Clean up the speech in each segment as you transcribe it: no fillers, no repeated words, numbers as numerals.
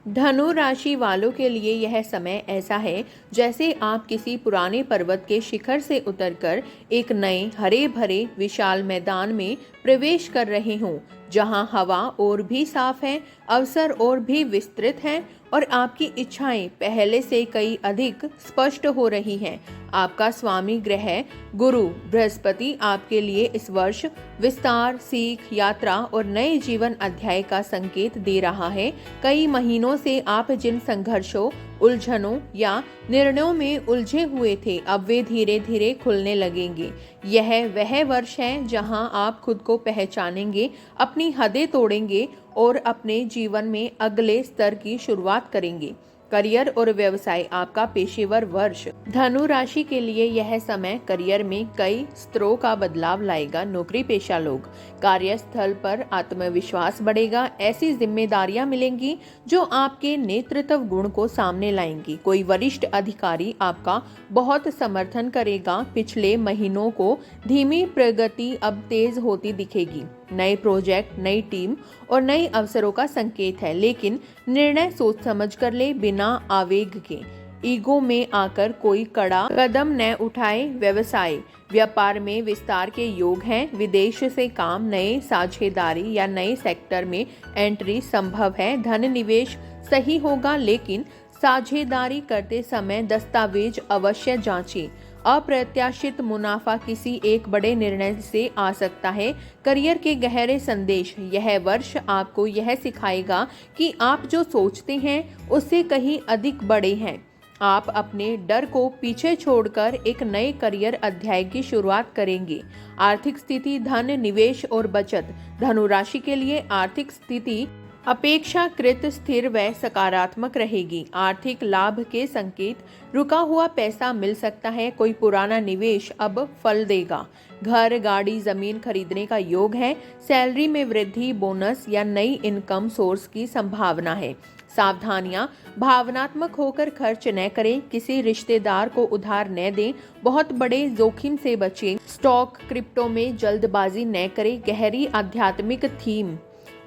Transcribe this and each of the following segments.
धनु राशि वालों के लिए यह समय ऐसा है जैसे आप किसी पुराने पर्वत के शिखर से उतरकर एक नए हरे भरे विशाल मैदान में प्रवेश कर रहे हों, जहां हवा और भी साफ है, अवसर और भी विस्तृत हैं और आपकी इच्छाएं पहले से कई अधिक स्पष्ट हो रही हैं। आपका स्वामी ग्रह गुरु बृहस्पति आपके लिए इस वर्ष विस्तार, सीख, यात्रा और नए जीवन अध्याय का संकेत दे रहा है। कई महीनों से आप जिन संघर्षों, उलझनों या निर्णयों में उलझे हुए थे, अब वे धीरे धीरे खुलने लगेंगे। यह वह वर्ष है जहां आप खुद को पहचानेंगे, अपनी हदें तोड़ेंगे और अपने जीवन में अगले स्तर की शुरुआत करेंगे। करियर और व्यवसाय, आपका पेशेवर वर्ष। धनु राशि के लिए यह समय करियर में कई स्तरों का बदलाव लाएगा। नौकरी पेशा लोग, कार्यस्थल पर आत्मविश्वास बढ़ेगा। ऐसी जिम्मेदारियां मिलेंगी जो आपके नेतृत्व गुण को सामने लाएंगी। कोई वरिष्ठ अधिकारी आपका बहुत समर्थन करेगा। पिछले महीनों को धीमी प्रगति अब तेज होती दिखेगी। नए प्रोजेक्ट, नई टीम और नए अवसरों का संकेत है, लेकिन निर्णय सोच समझ कर ले, बिना आवेग के। ईगो में आकर कोई कड़ा कदम न उठाए। व्यवसाय, व्यापार में विस्तार के योग हैं। विदेश से काम, नए साझेदारी या नए सेक्टर में एंट्री संभव है। धन निवेश सही होगा, लेकिन साझेदारी करते समय दस्तावेज अवश्य जांचें। अप्रत्याशित मुनाफा किसी एक बड़े निर्णय से आ सकता है। करियर के गहरे संदेश, यह वर्ष आपको यह सिखाएगा कि आप जो सोचते हैं उससे कहीं अधिक बड़े हैं। आप अपने डर को पीछे छोड़कर एक नए करियर अध्याय की शुरुआत करेंगे। आर्थिक स्थिति, धन, निवेश और बचत। धनु राशि के लिए आर्थिक स्थिति अपेक्षाकृत स्थिर व सकारात्मक रहेगी। आर्थिक लाभ के संकेत, रुका हुआ पैसा मिल सकता है। कोई पुराना निवेश अब फल देगा। घर, गाड़ी, जमीन खरीदने का योग है। सैलरी में वृद्धि, बोनस या नई इनकम सोर्स की संभावना है। सावधानियां, भावनात्मक होकर खर्च न करें। किसी रिश्तेदार को उधार न दें। बहुत बड़े जोखिम से बचें। स्टॉक, क्रिप्टो में जल्दबाजी न करें। गहरी आध्यात्मिक थीम,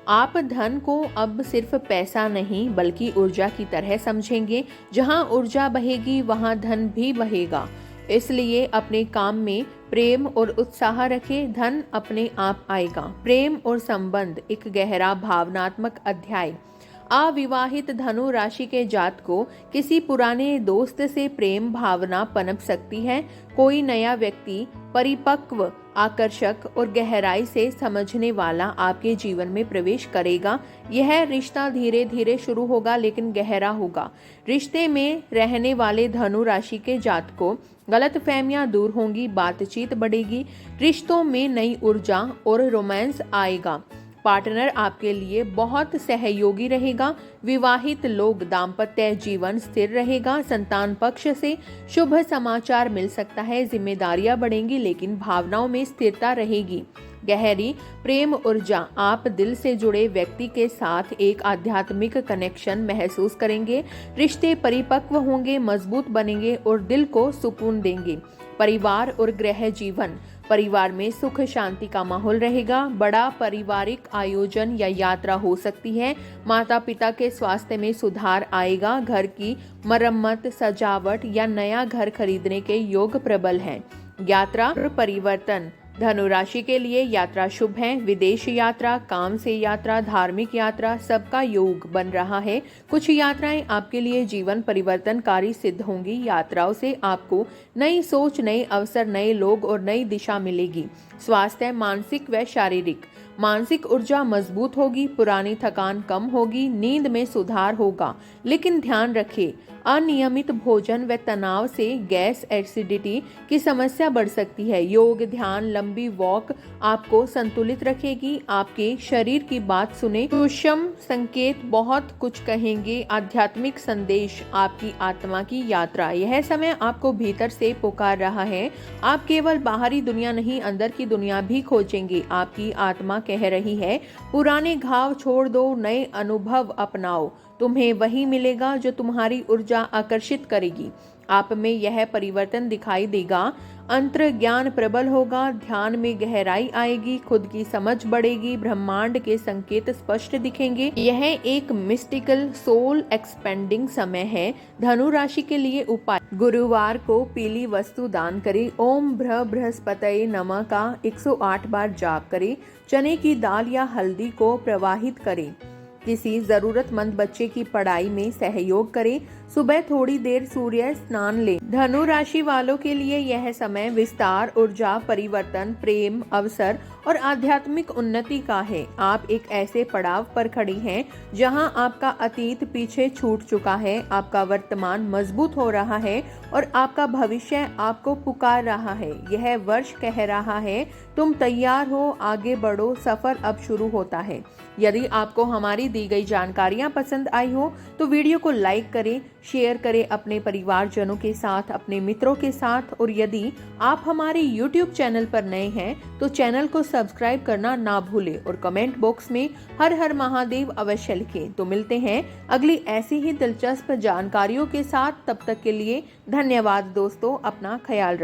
आप धन को अब सिर्फ पैसा नहीं बल्कि ऊर्जा की तरह समझेंगे। जहां ऊर्जा बहेगी वहां धन भी बहेगा। इसलिए अपने काम में प्रेम और उत्साह रखें। धन अपने आप आएगा। प्रेम और संबंध, एक गहरा भावनात्मक अध्याय। अविवाहित धनु राशि के जात को किसी पुराने दोस्त से प्रेम भावना पनप सकती है। कोई नया व्यक्ति परिपक्व, आकर्षक और गहराई से समझने वाला आपके जीवन में प्रवेश करेगा। यह रिश्ता धीरे धीरे शुरू होगा लेकिन गहरा होगा। रिश्ते में रहने वाले धनु राशि के जात को गलतफहमियां दूर होंगी, बातचीत बढ़ेगी, रिश्तों में नई ऊर्जा और रोमांस आएगा। पार्टनर आपके लिए बहुत सहयोगी रहेगा। विवाहित लोग, दाम्पत्य जीवन स्थिर रहेगा। संतान पक्ष से शुभ समाचार मिल सकता है। जिम्मेदारियां बढ़ेंगी लेकिन भावनाओं में स्थिरता रहेगी। गहरी प्रेम ऊर्जा, आप दिल से जुड़े व्यक्ति के साथ एक आध्यात्मिक कनेक्शन महसूस करेंगे। रिश्ते परिपक्व होंगे, मजबूत बनेंगे और दिल को सुकून देंगे। परिवार और गृह जीवन, परिवार में सुख शांति का माहौल रहेगा। बड़ा पारिवारिक आयोजन या यात्रा हो सकती है। माता पिता के स्वास्थ्य में सुधार आएगा। घर की मरम्मत, सजावट या नया घर खरीदने के योग प्रबल हैं। यात्रा और परिवर्तन, धनु राशि के लिए यात्रा शुभ है। विदेश यात्रा, काम से यात्रा, धार्मिक यात्रा, सबका योग बन रहा है। कुछ यात्राएं आपके लिए जीवन परिवर्तनकारी सिद्ध होंगी। यात्राओं से आपको नई सोच, नए अवसर, नए लोग और नई दिशा मिलेगी। स्वास्थ्य, मानसिक व शारीरिक। मानसिक ऊर्जा मजबूत होगी, पुरानी थकान कम होगी, नींद में सुधार होगा। लेकिन ध्यान रखें, अनियमित भोजन व तनाव से गैस, एसिडिटी की समस्या बढ़ सकती है। योग, ध्यान, लंबी वॉक आपको संतुलित रखेगी। आपके शरीर की बात सुने। सूक्ष्म संकेत बहुत कुछ कहेंगे। आध्यात्मिक संदेश, आपकी आत्मा की यात्रा। यह समय आपको भीतर से पुकार रहा है। आप केवल बाहरी दुनिया नहीं, अंदर की दुनिया भी खोजेंगे। आपकी आत्मा कह रही है, पुराने घाव छोड़ दो, नए अनुभव अपनाओ। तुम्हें वही मिलेगा जो तुम्हारी ऊर्जा आकर्षित करेगी। आप में यह परिवर्तन दिखाई देगा। अंतर ज्ञान प्रबल होगा, ध्यान में गहराई आएगी, खुद की समझ बढ़ेगी, ब्रह्मांड के संकेत स्पष्ट दिखेंगे। यह एक मिस्टिकल सोल एक्सपेंडिंग समय है। धनु राशि के लिए उपाय: गुरुवार को पीली वस्तु दान करें। ओम बृहस्पतये नमः का 108 बार जाप करें। चने की दाल या हल्दी को प्रवाहित करें। किसी जरूरतमंद बच्चे की पढ़ाई में सहयोग करें। सुबह थोड़ी देर सूर्य स्नान लें। धनु राशि वालों के लिए यह समय विस्तार, ऊर्जा, परिवर्तन, प्रेम, अवसर और आध्यात्मिक उन्नति का है। आप एक ऐसे पड़ाव पर खड़ी हैं जहां आपका अतीत पीछे छूट चुका है, आपका वर्तमान मजबूत हो रहा है और आपका भविष्य आपको पुकार रहा है। यह वर्ष कह रहा है, तुम तैयार हो, आगे बढ़ो, सफर अब शुरू होता है। यदि आपको हमारी दी गई जानकारियां पसंद आई हो तो वीडियो को लाइक करें, शेयर करें अपने परिवारजनों के साथ, अपने मित्रों के साथ। और यदि आप हमारे YouTube चैनल पर नए हैं तो चैनल को सब्सक्राइब करना ना भूलें और कमेंट बॉक्स में हर हर महादेव अवश्य लिखें। तो मिलते हैं अगली ऐसी ही दिलचस्प जानकारियों के साथ। तब तक के लिए धन्यवाद दोस्तों, अपना ख्याल रखें।